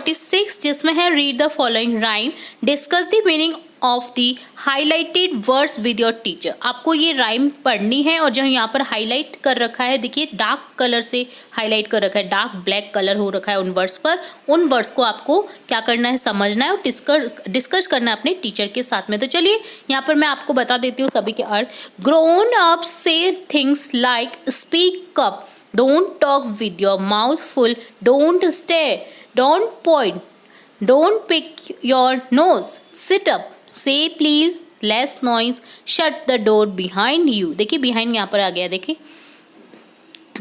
46 जिसमें है read the following rhyme, discuss the meaning of the highlighted words with your teacher. आपको ये rhyme पढ़नी है और जो यहाँ पर हाईलाइट कर रखा है, देखिए डार्क कलर से हाईलाइट कर रखा है, डार्क ब्लैक कलर हो रखा है उन वर्ड्स पर। उन वर्ड्स को आपको क्या करना है, समझना है और डिस्कस करना है अपने टीचर के साथ में। तो चलिए यहाँ पर मैं आपको बता देती हूँ सभी के अर्थ। ग्रोन अप से things like speak up, don't talk with your mouth full, don't stare, don't point, don't pick your nose, sit up, say please, less noise, shut the door behind you। देखिए behind यहाँ पर आ गया, देखिए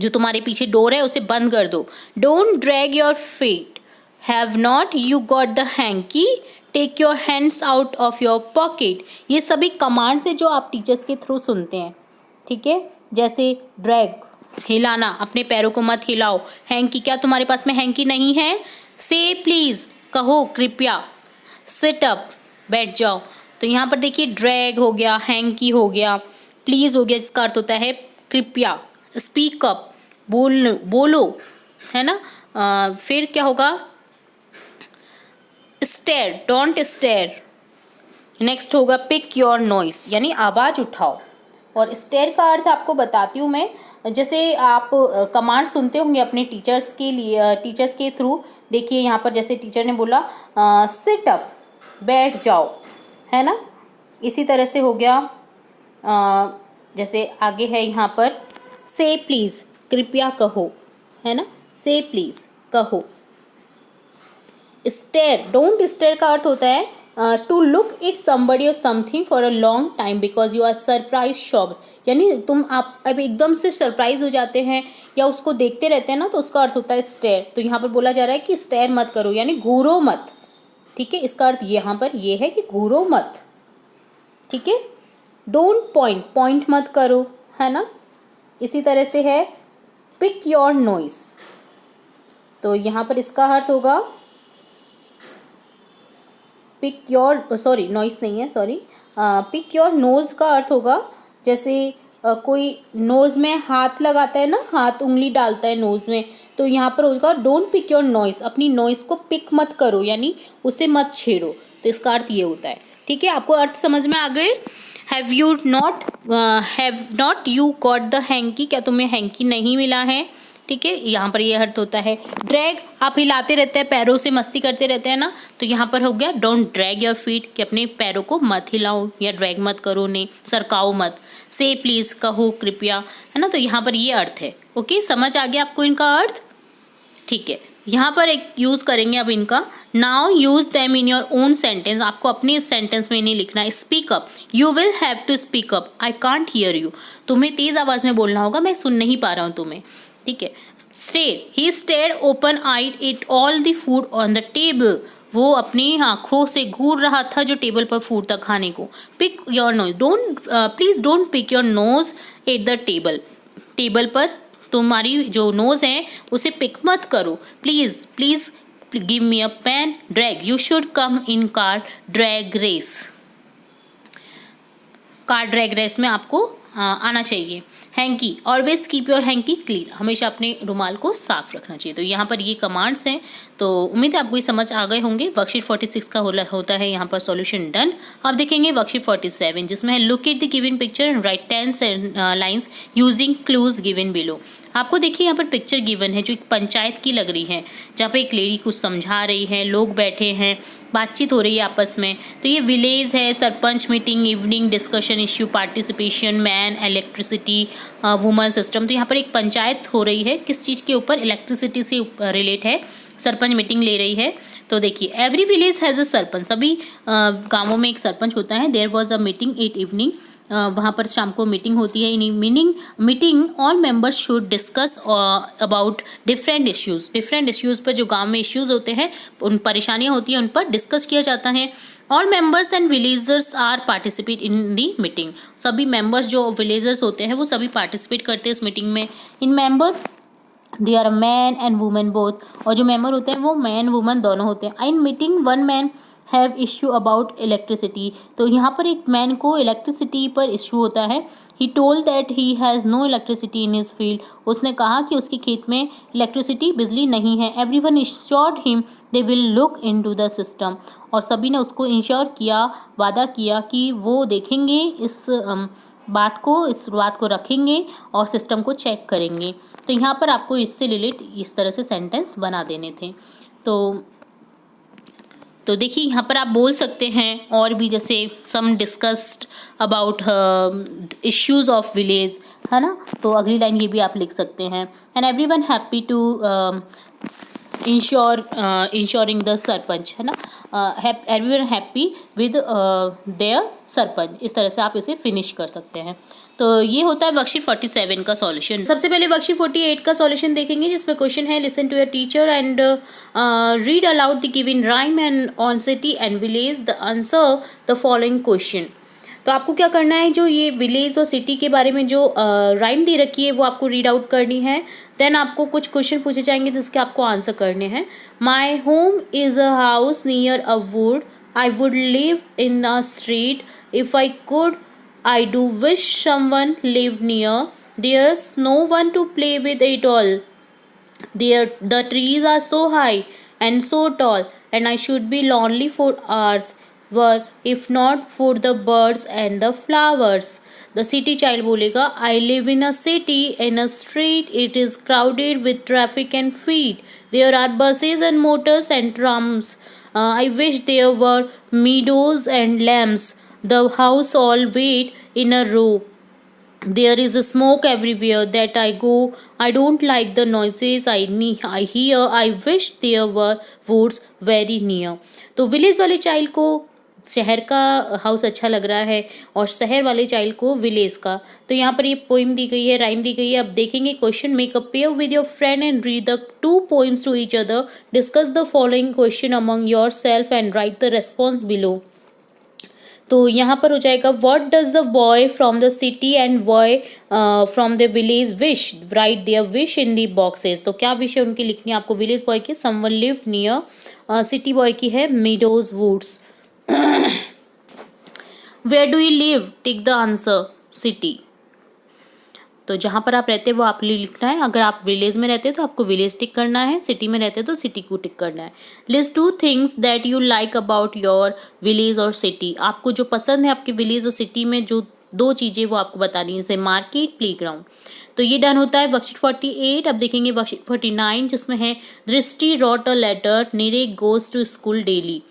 जो तुम्हारे पीछे door है उसे बंद कर दो। Don't drag your feet, have not you got the hanky, take your hands out of your pocket। ये सभी कमांड्स है जो आप टीचर्स के थ्रू सुनते हैं, ठीक है। जैसे ड्रैग, हिलाना, अपने पैरों को मत हिलाओ। हैंकी, क्या तुम्हारे पास में हैंकी नहीं है? से प्लीज, कहो कृपया। सिट अप, बैठ जाओ। तो यहाँ पर देखिए ड्रैग हो गया, हैंकी हो गया, प्लीज हो गया जिसका अर्थ होता है कृपया। स्पीक अप, बोलो, है ना। फिर क्या होगा? Stare, don't stare. नेक्स्ट होगा पिक योर नॉइस, यानी आवाज उठाओ। और स्टेयर का अर्थ आपको बताती हूँ मैं। जैसे आप कमांड सुनते होंगे अपने टीचर्स के लिए, टीचर्स के थ्रू। देखिए यहाँ पर जैसे टीचर ने बोला सिट अप, बैठ जाओ, है ना। इसी तरह से हो गया, जैसे आगे है यहाँ पर से प्लीज़, कृपया कहो, है ना। से प्लीज़, कहो। स्टेयर, डोंट स्टेयर का अर्थ होता है टू लुक इट समबडी और something for a long time because you are surprise shocked, यानी आप अब एकदम से सरप्राइज हो जाते हैं या उसको देखते रहते हैं ना, तो उसका अर्थ होता है स्टेयर। तो यहाँ पर बोला जा रहा है कि स्टेयर मत करो, यानी घूरो मत, ठीक है। इसका अर्थ यहाँ पर ये है कि घूरो मत, ठीक है। डोंट पॉइंट, पॉइंट मत करो, है ना। इसी तरह से है पिक योर नॉइस, तो यहाँ पर इसका अर्थ होगा पिक योर, सॉरी नॉइस नहीं है, सॉरी, पिक योर नोज का अर्थ होगा जैसे कोई नोज में हाथ लगाता है ना, हाथ उंगली डालता है नोज में, तो यहाँ पर होगा डोंट पिक योर नॉइस, अपनी नॉइस को पिक मत करो, यानी उसे मत छेड़ो। तो इसका अर्थ ये होता है, ठीक है। आपको अर्थ समझ में आ गए। Have not you got the hanky, क्या तुम्हें हैंकी नहीं मिला है, ठीक है। यहाँ पर ये अर्थ होता है ड्रैग, आप हिलाते रहते हैं, पैरों से मस्ती करते रहते हैं ना, तो यहाँ पर हो गया डोंट ड्रैग योर फीट, कि अपने पैरों को मत हिलाओ या ड्रैग मत करो, ने सरकाओ मत। से प्लीज, कहो कृपया, है ना। तो यहाँ पर ये अर्थ है। ओके, समझ आ गया आपको इनका अर्थ, ठीक है। यहाँ पर एक यूज़ करेंगे अब इनका। Now use them in your own sentence, आपको अपने इस में नहीं लिखना। Speak up, you will have to speak up, I can't hear you, तुम्हें तेज़ आवाज़ में बोलना होगा, मैं सुन नहीं पा रहा हूँ तुम्हें, ठीक है। Stare, he stare open eyed at all the food on the table, वो अपनी आंखों से घूर रहा था जो टेबल पर फूड था खाने को। Pick your nose, please don't pick your nose at the table, table पर तुम्हारी जो नोज है उसे पिक मत करो। Please please give me a pen. Drag, you should come in car drag race, car drag race में आपको आना चाहिए। Hanky, always keep your hanky clean, हमेशा अपने रुमाल को साफ रखना चाहिए। तो यहाँ पर ये कमांड्स हैं, तो उम्मीद है आपको ये समझ आ गए होंगे। वर्कशीट 46 का होता है यहाँ पर सॉल्यूशन डन। अब देखेंगे वर्कशीट 47 जिसमें है look at the given picture and right 10 lines using clues given below. आपको देखिए यहाँ पर पिक्चर गिवन है जो एक पंचायत की लग रही है, जहाँ पे एक लेडी कुछ समझा रही है, लोग बैठे हैं, बातचीत हो रही है आपस में। तो ये विलेज है, sarpanch meeting, evening discussion, issue, participation, man, electricity, woman system. तो यहाँ पर एक पंचायत हो रही है, किस चीज़ के ऊपर? इलेक्ट्रिसिटी से रिलेट है। सरपंच मीटिंग ले रही है। तो देखिए every village has a sarpanch, सभी गाँवों में एक सरपंच होता है। There was a meeting at evening, वहाँ पर शाम को मीटिंग होती है। In meeting all members should discuss about different issues पर, जो गांव में इश्यूज़ होते हैं, उन परेशानियाँ होती हैं, उन पर डिस्कस किया जाता है। All members and villagers are participate in the meeting, सभी मेंबर्स जो विलेजर्स होते हैं वो सभी पार्टिसिपेट करते हैं इस मीटिंग में। इन member they are man and women both, और जो मेंबर होते हैं वो मैन वुमन दोनों होते हैं। In meeting one man have issue about electricity. तो यहाँ पर एक मैन को इलेक्ट्रिसिटी पर इश्यू होता है। He told that he has no electricity in his field. उसने कहा कि उसके खेत में इलेक्ट्रिसिटी बिजली नहीं है। Everyone ensured him they will look into the system. और सभी ने उसको इंश्योर किया, वादा किया कि वो देखेंगे इस बात को रखेंगे और सिस्टम को चेक करेंगे। तो यहाँ पर आपको इससे रिलेट इस तरह से सेंटेंस बना देने थे। तो देखिए यहाँ पर आप बोल सकते हैं और भी, जैसे some discussed about issues of village, है ना। तो अगली लाइन ये भी आप लिख सकते हैं। And everyone happy to ensuring the sarpanch, है ना। Everyone happy with their sarpanch. इस तरह से आप इसे फिनिश कर सकते हैं। तो ये होता है वर्कशीट 47 का सॉल्यूशन। सबसे पहले वर्कशीट 48 का सॉल्यूशन देखेंगे, जिसमें क्वेश्चन है listen to your teacher and read aloud the given rhyme and on city and village the answer the following question. तो आपको क्या करना है, जो ये विलेज और सिटी के बारे में जो राइम दे रखी है वो आपको रीड आउट करनी है। देन आपको कुछ क्वेश्चन पूछे जाएंगे जिसके आपको आंसर करने हैं। My home is a house near a would, I would live in a street, if I could I do wish someone lived near. There's no one to play with at all. The trees are so high and so tall, and I should be lonely for hours, were if not for the birds and the flowers. The city child बोलेगा, I live in a city, in a street. It is crowded with traffic and feet. There are buses and motors and trams. I wish there were meadows and lambs. The house all wait in a row. There is a smoke everywhere that I go. I don't like the noises I hear. I wish there were woods very near. तो village वाले child को शहर का house अच्छा लग रहा है और शहर वाले चाइल्ड को विलेज का। तो यहाँ पर ये पोइम दी गई है, राइम दी गई है। अब देखेंगे question, make a pair with your friend and read the two poems to each other, discuss the following question among yourself and write the response below. तो यहाँ पर हो जाएगा, what does the boy from the city and boy from the village wish, write their wish in the boxes. तो क्या wish है उनकी लिखनी है आपको। विलेज बॉय की someone live near, city boy की है meadows woods. Where do you live, tick the answer, city. तो जहाँ पर आप रहते हैं वो आप लिखना है। अगर आप विलेज में रहते हैं तो आपको विलेज टिक करना है, सिटी में रहते हैं तो सिटी को टिक करना है। List 2 things that you like about your village और सिटी। आपको जो पसंद है आपके विलेज और सिटी में, जो 2 चीज़ें वो आपको बतानी है, जैसे मार्केट, प्लेग्राउंड। तो ये डन होता है वर्कशीट 48। अब देखेंगे वर्कशीट 49, जिसमें है Drishti wrote a letter, Nirek goes to school daily.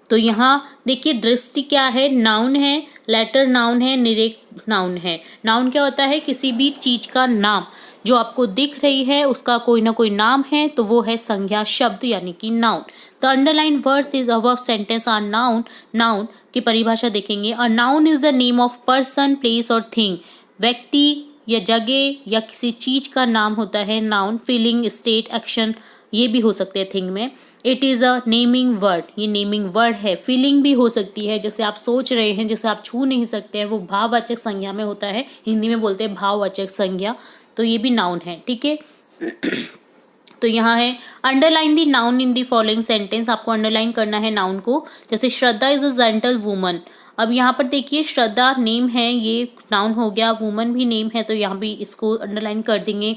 तो यहाँ देखिए दृष्टि क्या है, नाउन है, लेटर नाउन है, निरेक नाउन है। नाउन क्या होता है, किसी भी चीज का नाम जो आपको दिख रही है उसका कोई ना कोई नाम है, तो वो है संज्ञा शब्द यानी कि noun. The underline words is above sentence are noun. Noun की परिभाषा देखेंगे, a noun is the name of person, place और थिंग। व्यक्ति या जगह या किसी चीज का नाम होता है नाउन। फीलिंग, स्टेट, एक्शन ये भी हो सकते हैं थिंग में। It is a naming word, ये नेमिंग वर्ड है। फीलिंग भी हो सकती है, जैसे आप सोच रहे हैं, जैसे आप छू नहीं सकते हैं, वो भाववाचक संज्ञा में होता है। हिंदी में बोलते हैं भाववाचक संज्ञा, तो ये भी नाउन है, ठीक है। तो यहाँ है underline the noun in the following sentence. आपको अंडरलाइन करना है नाउन को। जैसे श्रद्धा इज अ जेंटल वुमन। अब यहाँ पर देखिए श्रद्धा नेम है, ये नाउन हो गया, वुमन भी नेम है, तो यहाँ भी इसको अंडरलाइन कर देंगे।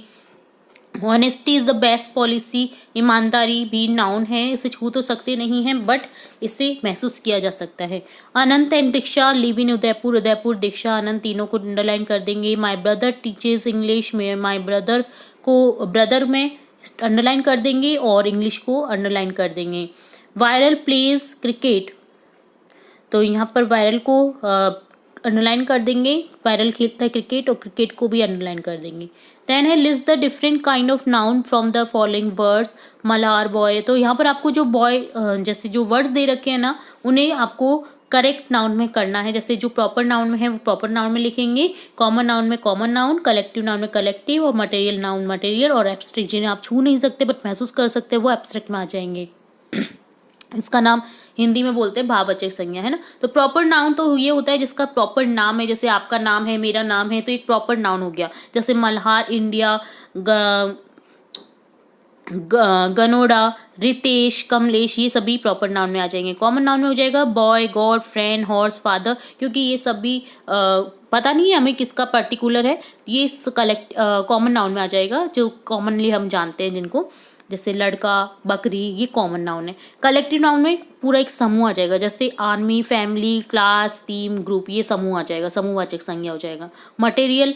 Honesty is the best policy, ईमानदारी भी नाउन है, इसे छू तो सकते नहीं हैं बट इसे महसूस किया जा सकता है। Anant and Diksha live in Udaipur, Udaipur, Diksha, Anant तीनों को अंडरलाइन कर देंगे। माई ब्रदर टीचर्स इंग्लिश में, माई ब्रदर को ब्रदर में अंडरलाइन कर देंगे और इंग्लिश को अंडरलाइन कर देंगे। वायरल प्लेज क्रिकेट, तो यहाँ पर वायरल को अंडरलाइन कर देंगे, वायरल खेलता है क्रिकेट, और क्रिकेट को भी अंडरलाइन कर देंगे। देन है list the different kind of noun from the following words. Malhar boy, तो यहाँ पर आपको जो बॉय जैसे जो वर्ड्स दे रखे हैं ना, उन्हें आपको करेक्ट नाउन में करना है। जैसे जो प्रॉपर नाउन में है वो प्रॉपर नाउन में लिखेंगे, कॉमन नाउन में कॉमन नाउन, कलेक्टिव नाउन में कलेक्टिव, और मटेरियल नाउन मटेरियल, और एब्स्ट्रैक्ट जिन्हें आप छू नहीं सकते बट महसूस कर सकते हैं वो एब्स्ट्रैक्ट में आ जाएंगे। इसका नाम हिंदी में बोलते हैं भाववाचक संज्ञा, है ना। तो प्रॉपर नाउन तो ये होता है जिसका प्रॉपर नाम है, जैसे आपका नाम है, मेरा नाम है, तो एक प्रॉपर नाउन हो गया। जैसे मल्हार इंडिया, गनोडा, रितेश, कमलेश, ये सभी प्रॉपर नाउन में आ जाएंगे। कॉमन नाउन में हो जाएगा boy, God, friend, horse, father, क्योंकि ये सभी पता नहीं है हमें किसका पर्टिकुलर है, ये कलेक्ट कॉमन नाउन में आ जाएगा, जो कॉमनली हम जानते हैं जिनको, जैसे लड़का, बकरी, ये कॉमन नाउन है। कलेक्टिव नाउन में पूरा एक समूह आ जाएगा, जैसे army, family, class, team, group, ये समूह आ जाएगा, समूहवाचक संज्ञा हो जाएगा। मटेरियल,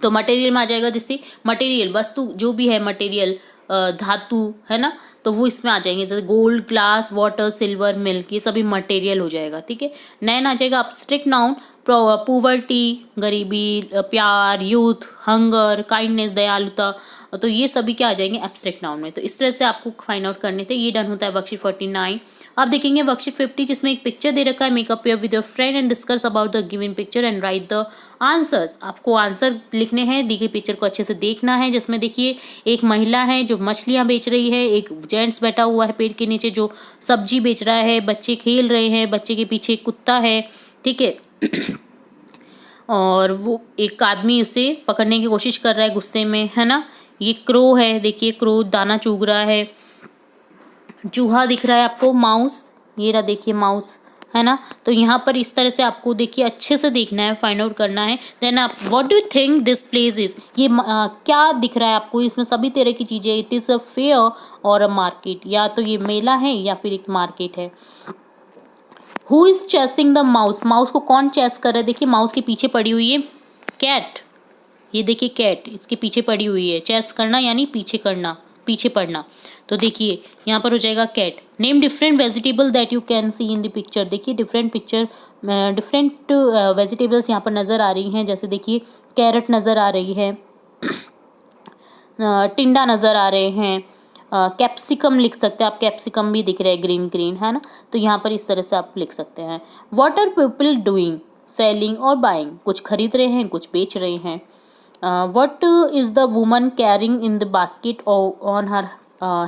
तो मटेरियल में आ जाएगा, जैसे मटेरियल वस्तु जो भी है, मटेरियल धातु है ना, तो वो इसमें आ जाएंगे, जैसे gold, glass, water, silver, milk, ये सभी मटेरियल हो जाएगा। ठीक है। नैन आ जाएगा एब्स्ट्रैक्ट नाउन, पोवर्टी, गरीबी, प्यार, यूथ, हंगर, काइंडनेस, दयालुता, तो ये सभी क्या आ जाएंगे एब्स्ट्रैक्ट नाउन में। तो इस तरह से आपको फाइंड आउट करने थे। ये डन होता है वर्कशीट 49। आप देखेंगे वर्कशीट 50, जिसमें एक पिक्चर दे रखा है, makeup pair with your friend and discuss about the given picture and write the answers. आपको आंसर लिखने हैं, दी गई पिक्चर को अच्छे से देखना है, जिसमें देखिए एक महिला है जो मछलियां बेच रही है, एक जेंट्स बैठा हुआ है पेड़ के नीचे जो सब्जी बेच रहा है, बच्चे खेल रहे हैं, बच्चे के पीछे एक कुत्ता है। ठीक है। और वो एक आदमी उसे पकड़ने की कोशिश कर रहा है गुस्से में, है ना। ये क्रो है, देखिए क्रो दाना चुग रहा है। चूहा दिख रहा है आपको, माउस, ये रहा देखिए माउस, है ना। तो यहाँ पर इस तरह से आपको देखिए अच्छे से देखना है, फाइंड आउट करना है। देन आप what do you think this place is, ये क्या दिख रहा है आपको, इसमें सभी तरह की चीज़ें, इट इज़ अ फेयर और अ मार्केट, या तो ये मेला है या फिर एक मार्केट है। Who is chasing the mouse, mouse को कौन चेस कर रहा है, देखिए माउस के पीछे पड़ी हुई है कैट, ये देखिए कैट इसके पीछे पड़ी हुई है। चेस करना यानी पीछे करना, पीछे पड़ना। तो देखिए यहाँ पर हो जाएगा cat. Name different vegetable that you can see in the picture, देखिए डिफरेंट वेजिटेबल्स यहाँ पर नज़र आ रही हैं, जैसे देखिए कैरेट नज़र आ रही है, टिंडा नज़र आ रहे हैं, कैप्सिकम लिख सकते हैं आप, कैप्सिकम भी दिख रहा है ग्रीन ग्रीन, है ना। तो यहाँ पर इस तरह से आप लिख सकते हैं। What are people doing, selling और बाइंग, कुछ खरीद रहे हैं, कुछ बेच रहे हैं। What is the woman carrying in the basket on her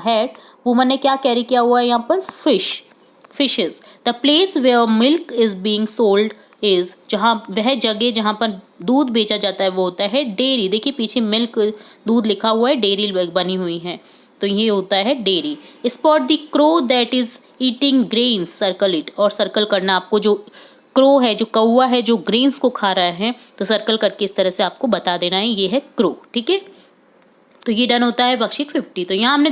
head, woman ने क्या कैरी किया हुआ है यहाँ पर, fishes. The place where milk is being sold is, जहाँ वह जगह जहाँ पर दूध बेचा जाता है वो होता है डेयरी, देखिए पीछे मिल्क दूध लिखा हुआ है, डेयरी बनी हुई है, तो ये होता है dairy. Spot the crow that is eating grains, circle it, और सर्कल करना आपको, जो क्रो है, जो कौवा है जो ग्रेन्स को खा रहा है, तो सर्कल करके इस तरह से आपको बता देना है ये है क्रो। ठीक है। तो ये डन होता है वर्कशीट 50। तो यहाँ हमने